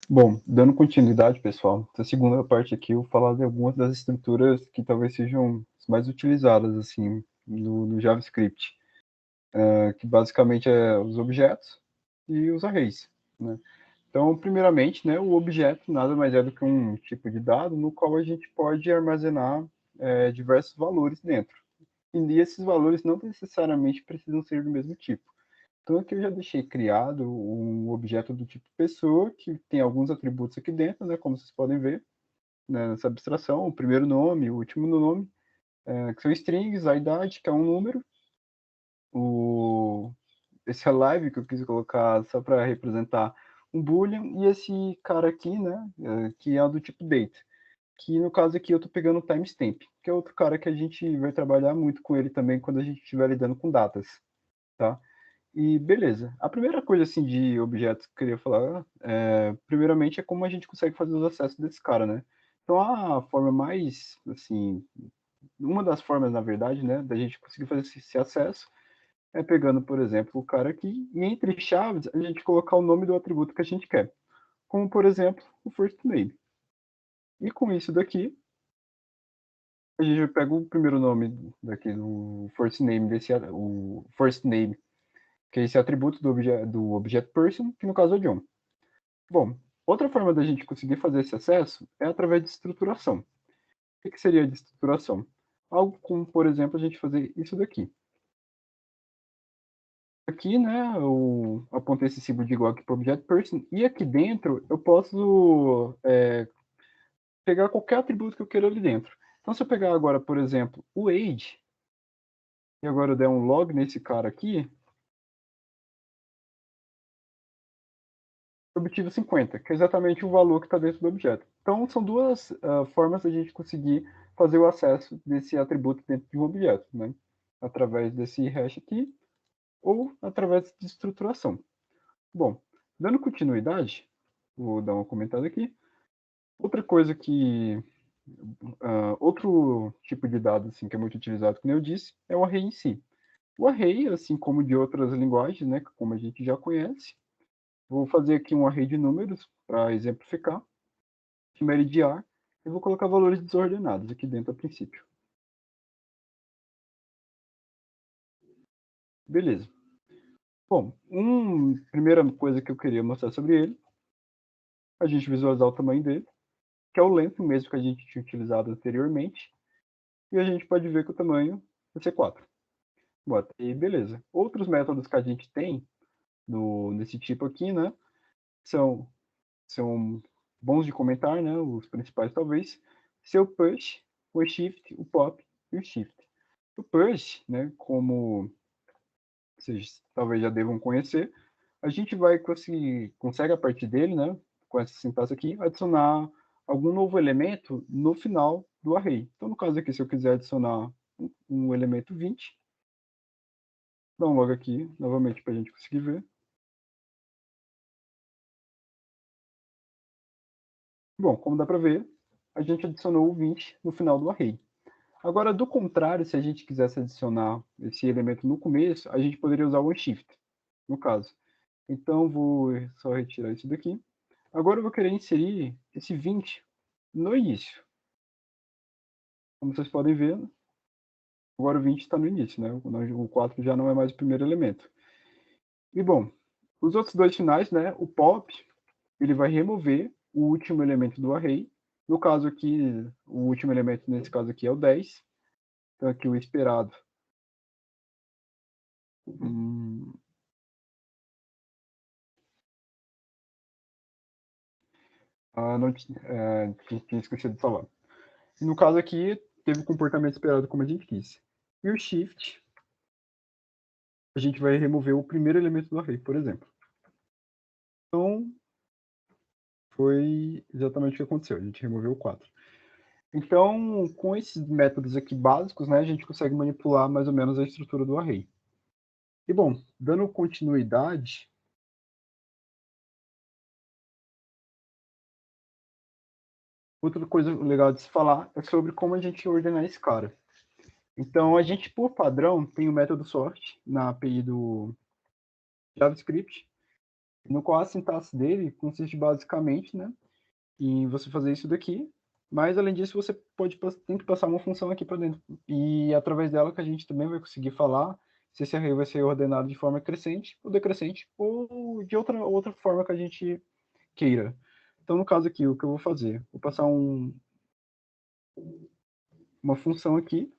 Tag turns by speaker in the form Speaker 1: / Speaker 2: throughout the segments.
Speaker 1: Bom, dando continuidade, pessoal, essa segunda parte aqui eu vou falar de algumas das estruturas que talvez sejam as mais utilizadas assim no JavaScript, que basicamente é os objetos e os arrays, né? Então, primeiramente, né, o objeto nada mais é do que um tipo de dado no qual a gente pode armazenar diversos valores dentro. E esses valores não necessariamente precisam ser do mesmo tipo. Então, aqui eu já deixei criado um objeto do tipo pessoa, que tem alguns atributos aqui dentro, né, como vocês podem ver, né, nessa abstração, o primeiro nome, o último nome, que são strings, a idade, que é um número, esse alive que eu quis colocar só para representar um boolean, e esse cara aqui, né, que é do tipo date, que no caso aqui eu estou pegando o timestamp, que é outro cara que a gente vai trabalhar muito com ele também quando a gente estiver lidando com datas, tá? E beleza. A primeira coisa assim de objetos que eu queria falar, primeiramente, é como a gente consegue fazer os acessos desse cara, né? Então a forma mais, assim, uma das formas, na verdade, né, da gente conseguir fazer esse acesso é pegando, por exemplo, o cara aqui e entre chaves a gente colocar o nome do atributo que a gente quer, como por exemplo o first name. E com isso daqui a gente pega o primeiro nome daqui do first name o first name, que é esse atributo do objeto person, que no caso é John. Bom, outra forma da gente conseguir fazer esse acesso é através de estruturação. O que seria de estruturação? Algo como, por exemplo, a gente fazer isso daqui. Aqui, né, eu apontei esse símbolo de igual aqui para o objeto person, e aqui dentro eu posso pegar qualquer atributo que eu queira ali dentro. Então, se eu pegar agora, por exemplo, o age, e agora eu der um log nesse cara aqui, eu obtive 50, que é exatamente o valor que está dentro do objeto. Então, são duas formas da gente conseguir fazer o acesso desse atributo dentro de um objeto, né? Através desse hash aqui, ou através de estruturação. Bom, dando continuidade, vou dar uma comentada aqui. Outra coisa que outro tipo de dado assim, que é muito utilizado, como eu disse, é o array em si. O array, assim como de outras linguagens, né, como a gente já conhece, vou fazer aqui um array de números para exemplificar, chama ele de ar, e vou colocar valores desordenados aqui dentro a princípio. Beleza. Bom, primeira coisa que eu queria mostrar sobre ele, a gente visualizar o tamanho dele, que é o length mesmo que a gente tinha utilizado anteriormente, e a gente pode ver que o tamanho vai ser 4. Bota, e beleza. Outros métodos que a gente tem nesse tipo aqui, né, são bons de comentar, né, os principais talvez, ser o push, o shift, o pop e o shift. O push, né, como vocês talvez já devam conhecer, a gente vai consegue a partir dele, né, com essa sintaxe aqui, adicionar algum novo elemento no final do array. Então, no caso aqui, se eu quiser adicionar um elemento 20, dá um log aqui, novamente, para a gente conseguir ver. Bom, como dá para ver, a gente adicionou o 20 no final do array. Agora, do contrário, se a gente quisesse adicionar esse elemento no começo, a gente poderia usar o shift, no caso. Então, vou só retirar isso daqui. Agora eu vou querer inserir esse 20 no início. Como vocês podem ver, agora o 20 está no início, né? O 4 já não é mais o primeiro elemento. E, bom, os outros dois finais, né? O pop, ele vai remover o último elemento do array. No caso aqui, o último elemento nesse caso aqui é o 10. Então, aqui o esperado. Não tinha esquecido de falar. No caso aqui, teve o comportamento esperado como a gente quis. E o shift, a gente vai remover o primeiro elemento do array, por exemplo. Então, foi exatamente o que aconteceu. A gente removeu o 4. Então, com esses métodos aqui básicos, né, a gente consegue manipular mais ou menos a estrutura do array. E, bom, dando continuidade, outra coisa legal de se falar é sobre como a gente ordenar esse cara. Então, a gente, por padrão, tem o método sort na API do JavaScript, no qual a sintaxe dele consiste basicamente, né, em você fazer isso daqui, mas além disso você tem que passar uma função aqui para dentro, e através dela que a gente também vai conseguir falar se esse array vai ser ordenado de forma crescente ou decrescente, ou de outra forma que a gente queira. Então, no caso aqui, o que eu vou fazer? Vou passar uma função aqui,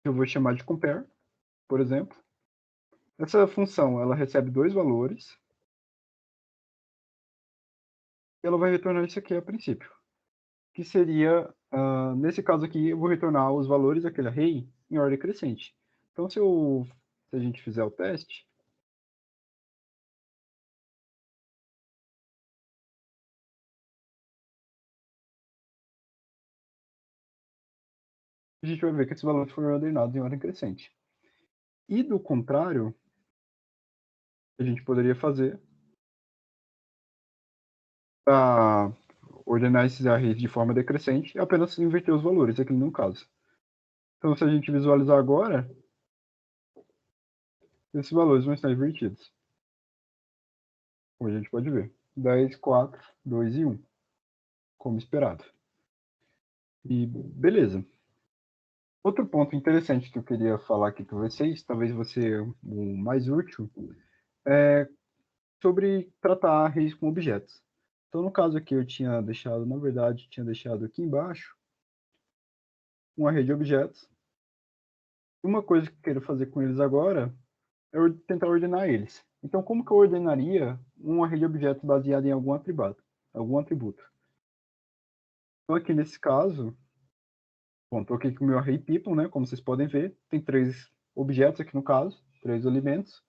Speaker 1: que eu vou chamar de compare, por exemplo. Essa função, ela recebe dois valores, e ela vai retornar isso aqui a princípio, que seria, nesse caso aqui, eu vou retornar os valores daquele array em ordem crescente. Então, se a gente fizer o teste, a gente vai ver que esses valores foram ordenados em ordem crescente. E do contrário, a gente poderia fazer para ordenar esses arrays de forma decrescente é apenas inverter os valores, aqui no caso. Então, se a gente visualizar agora, esses valores vão estar invertidos. Como a gente pode ver. 10, 4, 2 e 1, como esperado. E beleza. Outro ponto interessante que eu queria falar aqui para vocês, talvez você o mais útil, é sobre tratar arrays com objetos. Então, no caso aqui, eu tinha deixado, na verdade, tinha deixado aqui embaixo um array de objetos. Uma coisa que eu quero fazer com eles agora é tentar ordenar eles. Então, como que eu ordenaria um array de objetos baseado em algum atributo? Então, aqui nesse caso, bom, estou aqui com o meu array people, né? Como vocês podem ver, tem 3 objetos aqui no caso, 3 elementos.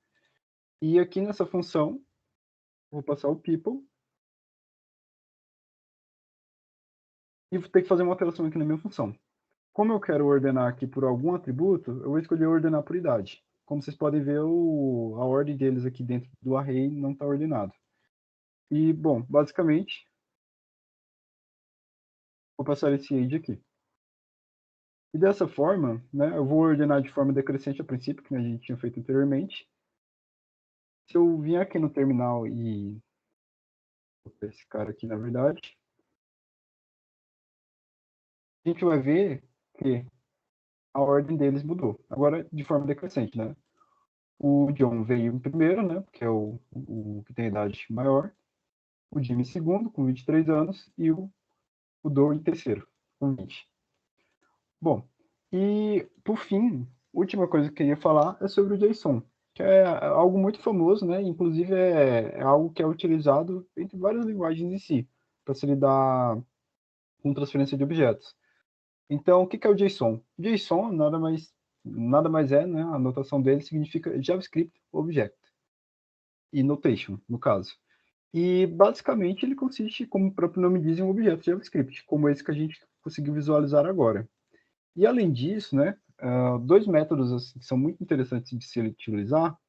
Speaker 1: E aqui nessa função, vou passar o people e vou ter que fazer uma alteração aqui na minha função. Como eu quero ordenar aqui por algum atributo, eu vou escolher ordenar por idade. Como vocês podem ver, a ordem deles aqui dentro do array não está ordenado. E, bom, basicamente, vou passar esse age aqui. E dessa forma, né, eu vou ordenar de forma decrescente a princípio, que a gente tinha feito anteriormente. Se eu vier aqui no terminal e... Vou pegar esse cara aqui, na verdade. A gente vai ver que a ordem deles mudou. Agora, de forma decrescente, né? O John veio em primeiro, né? Que é o que tem a idade maior. O Jimmy em segundo, com 23 anos. E o Doe em terceiro, com 20. Bom, e por fim, última coisa que eu queria falar é sobre o JSON, que é algo muito famoso, né? Inclusive é algo que é utilizado entre várias linguagens em si, para se lidar com transferência de objetos. Então, o que é o JSON? JSON nada mais é, né? A notação dele significa JavaScript Object e Notation, no caso. E basicamente ele consiste, como o próprio nome diz, em um objeto JavaScript, como esse que a gente conseguiu visualizar agora. E além disso, né, dois métodos assim, que são muito interessantes de se utilizar,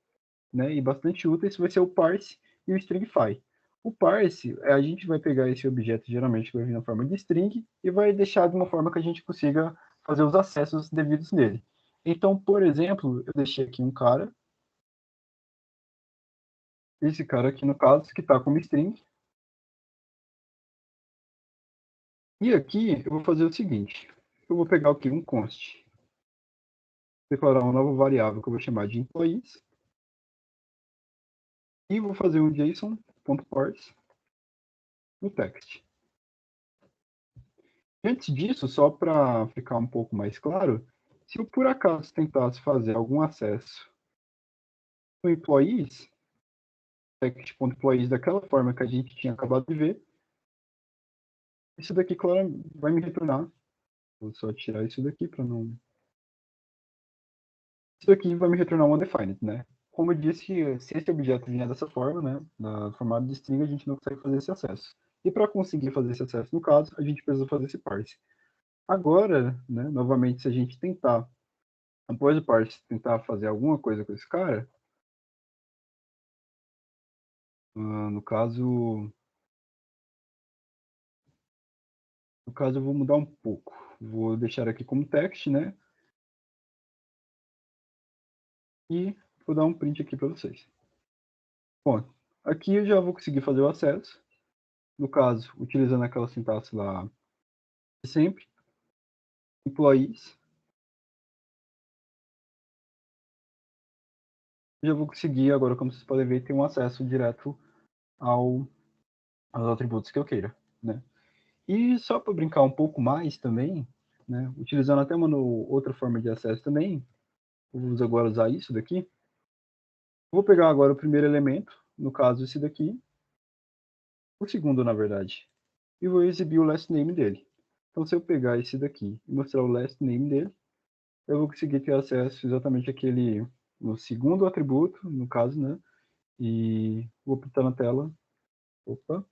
Speaker 1: né, e bastante úteis, vai ser o parse e o stringify. O parse, a gente vai pegar esse objeto, geralmente que vai vir na forma de string, e vai deixar de uma forma que a gente consiga fazer os acessos devidos nele. Então, por exemplo, eu deixei aqui um cara, esse cara aqui no caso, que está como string, e aqui eu vou fazer o seguinte, eu vou pegar aqui um const, declarar uma nova variável que eu vou chamar de employees, e vou fazer um JSON.parse no text. Antes disso, só para ficar um pouco mais claro, se eu por acaso tentasse fazer algum acesso no employees, text.employees daquela forma que a gente tinha acabado de ver, isso daqui, claro, vai me retornar. Vou só tirar isso daqui para não... Isso daqui vai me retornar um undefined, né? Como eu disse, se esse objeto vier dessa forma, né, na formato de string, a gente não consegue fazer esse acesso. E para conseguir fazer esse acesso, no caso, a gente precisa fazer esse parse. Agora, né, novamente, se a gente tentar, após o parse, tentar fazer alguma coisa com esse cara, no caso, eu vou mudar um pouco. Vou deixar aqui como text, né? E vou dar um print aqui para vocês. Bom, aqui eu já vou conseguir fazer o acesso. No caso, utilizando aquela sintaxe lá de sempre. Employees. Já vou conseguir, agora, como vocês podem ver, ter um acesso direto aos atributos que eu queira, né? E só para brincar um pouco mais também, né, utilizando até uma outra forma de acesso também, vamos agora usar isso daqui. Vou pegar agora o primeiro elemento, no caso esse daqui, o segundo, na verdade, e vou exibir o last name dele. Então, se eu pegar esse daqui e mostrar o last name dele, eu vou conseguir ter acesso exatamente àquele, no segundo atributo, no caso, né? E vou pintar na tela. Opa.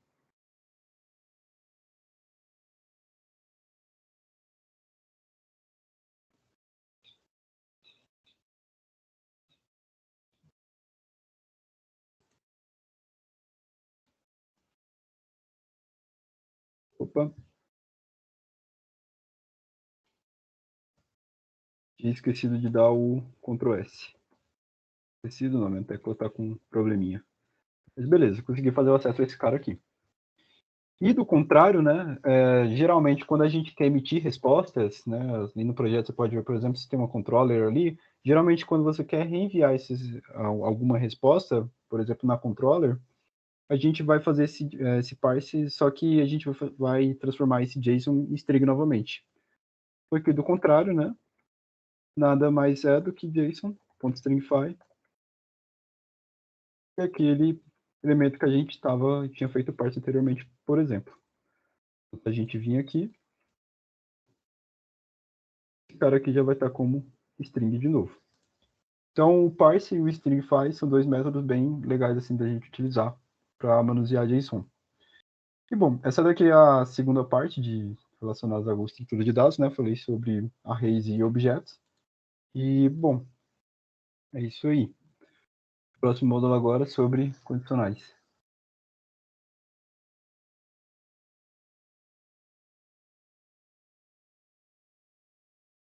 Speaker 1: Opa. Tinha esquecido de dar o Ctrl S. Esquecido não, até que eu tá com um probleminha. Mas beleza, consegui fazer o acesso a esse cara aqui. E do contrário, né, geralmente quando a gente quer emitir respostas, né, ali no projeto você pode ver, por exemplo, se tem uma controller ali, geralmente quando você quer reenviar alguma resposta, por exemplo, na controller, a gente vai fazer esse parse, só que a gente vai transformar esse JSON em string novamente. Porque do contrário, né, nada mais é do que JSON.stringify, que é aquele elemento que a gente tinha feito parse anteriormente, por exemplo. A gente vinha aqui, esse cara aqui já vai estar como string de novo. Então, o parse e o stringify são dois métodos bem legais assim da gente utilizar para manusear JSON. E bom, essa daqui é a segunda parte de relacionadas à estrutura de dados, né? Falei sobre arrays e objetos. E bom, é isso aí. Próximo módulo agora é sobre condicionais.